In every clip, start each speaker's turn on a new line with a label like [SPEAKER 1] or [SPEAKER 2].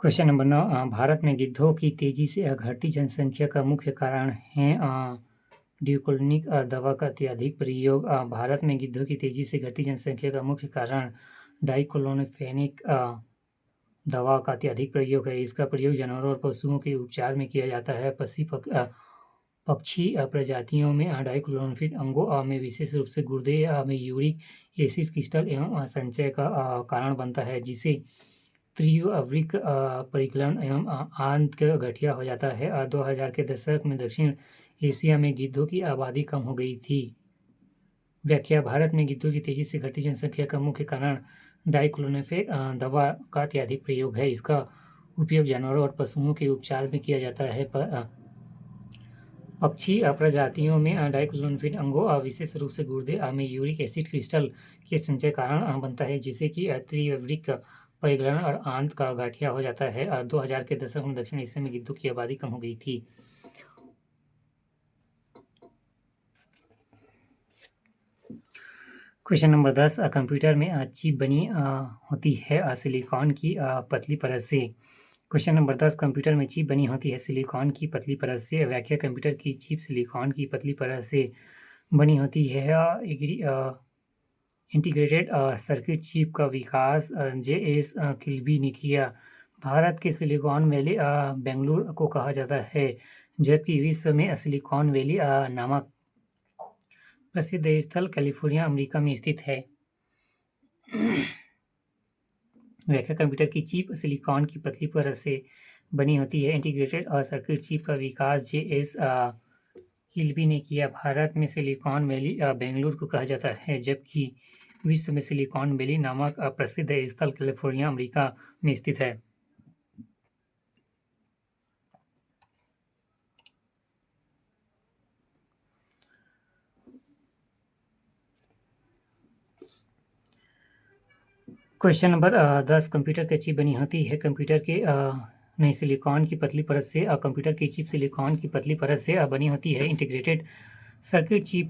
[SPEAKER 1] Question number 9 Bharat में गिद्धों की तेजी से घटती जनसंख्या का मुख्य कारण है ड्यूक्लोनिक दवा का अत्यधिक प्रयोग। भारत में गिद्धों की तेजी से घटती जनसंख्या का मुख्य कारण डाइक्लोफेनेक दवा का अत्यधिक प्रयोग है। इसका प्रयोग जानवरों और पशुओं के उपचार में किया जाता है। पक्षी प्रजातियों में डाइक्लोफेनेक अंगों में विशेष रूप से गुर्दे में यूरिक एसिड क्रिस्टल एवं संचय का कारण बनता है, जिसे त्रिवृक परिकलन एवं आंत गठिया हो जाता है। 2000 के दशक में दक्षिण एशिया में गिद्धों की आबादी कम हो गई थी। व्याख्या: भारत में गिद्धों की तेजी से घटती जनसंख्या का मुख्य कारण डाइक्लोफेनेक दवा का अत्यधिक प्रयोग है। इसका उपयोग जानवरों और पशुओं के उपचार में किया जाता है। पक्षी प्रजातियों में डाइक्लोफेनेक अंगों विशेष रूप से गुर्दे में यूरिक एसिड क्रिस्टल के संचय कारण बनता है, जिससे कि त्रिवृक परिगलन और आंत का गठिया हो जाता है। 2000 के दशक में दक्षिण एशिया में गिद्धों की आबादी कम हो गई थी। क्वेश्चन नंबर 10 कंप्यूटर में चिप बनी होती है सिलिकॉन की पतली परत से। क्वेश्चन नंबर 10 कंप्यूटर में चिप बनी होती है सिलिकॉन की पतली परत से। व्याख्या: कंप्यूटर की चिप सिलिकॉन की पतली परत से बनी होती है। इंटीग्रेटेड सर्किट चिप का विकास जे.एस. किल्बी ने किया। भारत के सिलिकॉन वैली बेंगलुरु को कहा जाता है, जबकि विश्व में सिलिकॉन वैली नामक प्रसिद्ध स्थल कैलिफोर्निया, अमेरिका में स्थित है। व्याख्या: कंप्यूटर की चिप सिलिकॉन की पतली परत से बनी होती है। इंटीग्रेटेड सर्किट चिप का विकास जे.एस. किल्बी ने किया। भारत में सिलिकॉन वैली बेंगलुरु को कहा जाता है, जबकि विश्व में सिलिकॉन वैली नामक प्रसिद्ध स्थल कैलिफोर्निया, अमेरिका में स्थित है। क्वेश्चन नंबर 10 कंप्यूटर की चिप बनी होती है कंप्यूटर के सिलिकॉन की पतली परत से। कंप्यूटर की चिप सिलिकॉन की पतली परत से बनी होती है। इंटीग्रेटेड सर्किट चिप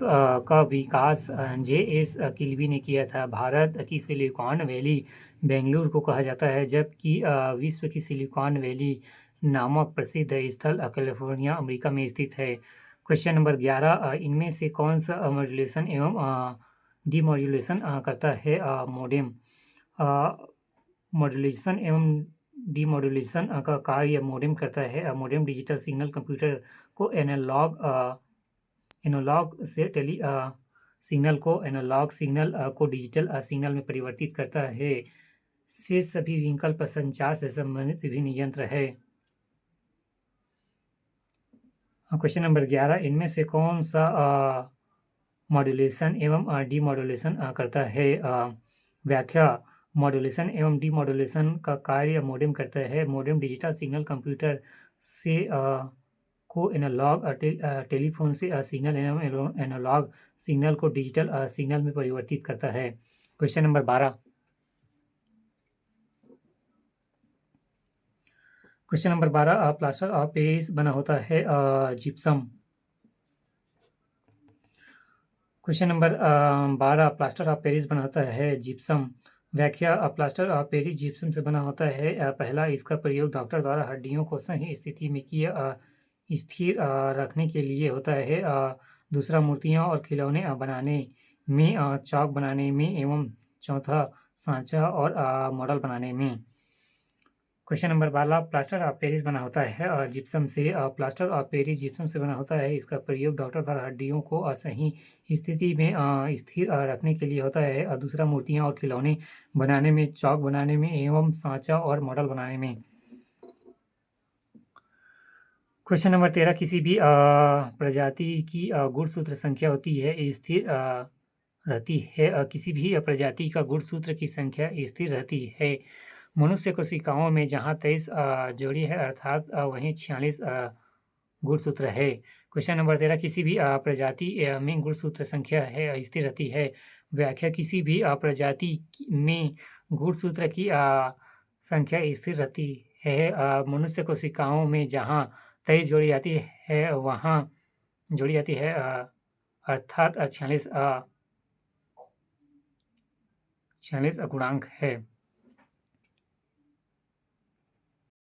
[SPEAKER 1] का विकास जे.एस. किल्बी ने किया था। भारत की सिलिकॉन वैली बेंगलुरु को कहा जाता है, जबकि विश्व की सिलिकॉन वैली नामक प्रसिद्ध स्थल कैलिफोर्निया, अमेरिका में स्थित है। क्वेश्चन नंबर 11 इनमें से कौन सा मॉड्यूलेशन एवं डीमॉड्यूलेशन करता है मोडेम। मॉड्यूलेशन एवं डीमॉड्यूलेशन का कार्य मोडेम करता है। मोडेम डिजिटल सिग्नल कंप्यूटर को एनालॉग सिग्नल को डिजिटल सिग्नल में परिवर्तित करता है। से सभी विकल्प संचार से संबंधित विभिन्न यंत्र है। क्वेश्चन नंबर 11 इनमें से कौन सा मॉड्यूलेशन एवं डीमॉड्यूलेशन करता है। व्याख्या: मॉड्यूलेशन एवं डीमॉड्यूलेशन का कार्य मोडेम करता है। मोडेम डिजिटल सिग्नल कंप्यूटर से को एनालॉग टेलीफोन से सिग्नल एवं एनालॉग सिग्नल को डिजिटल सिग्नल में परिवर्तित करता है। Question number 12 plaster of Paris बना होता है gypsum. Question number 12 plaster of Paris बना होता है जिप्सम। व्याख्या: प्लास्टर ऑफ पेरिस जिप्सम से बना होता है। पहला, इसका प्रयोग डॉक्टर द्वारा हड्डियों को सही स्थिति में स्थिर रखने के लिए होता है। दूसरा, मूर्तियां और खिलौने बनाने में, चौक बनाने में एवं चौथा, सांचा और मॉडल बनाने में। Question number 12 plaster of Paris बना होता है जिप्सम से। प्लास्टर ऑफ पेरिस जिप्सम से बना होता है। इसका प्रयोग डॉक्टर द्वारा हड्डियों को सही स्थिति में स्थिर रखने के लिए होता है। दूसरा, मूर्तियां और खिलौने बनाने में, चौक बनाने में एवं सांचा और मॉडल बनाने में। क्वेश्चन नंबर 13 किसी भी प्रजाति की गुणसूत्र संख्या होती है स्थिर रहती है। किसी भी प्रजाति का गुणसूत्र की संख्या स्थिर रहती है। मनुष्य कोशिकाओं में जहाँ 23 जोड़ी है, अर्थात वहीं 46 गुणसूत्र है। क्वेश्चन नंबर 13 किसी भी प्रजाति में गुणसूत्र संख्या है स्थिर रहती है। व्याख्या: किसी भी प्रजाति में गुणसूत्र की संख्या स्थिर रहती है। मनुष्य कोशिकाओं में जहाँ 23 जोड़ी आती है, वहाँ जोड़ी आती है, अर्थात 46 गुणांक है।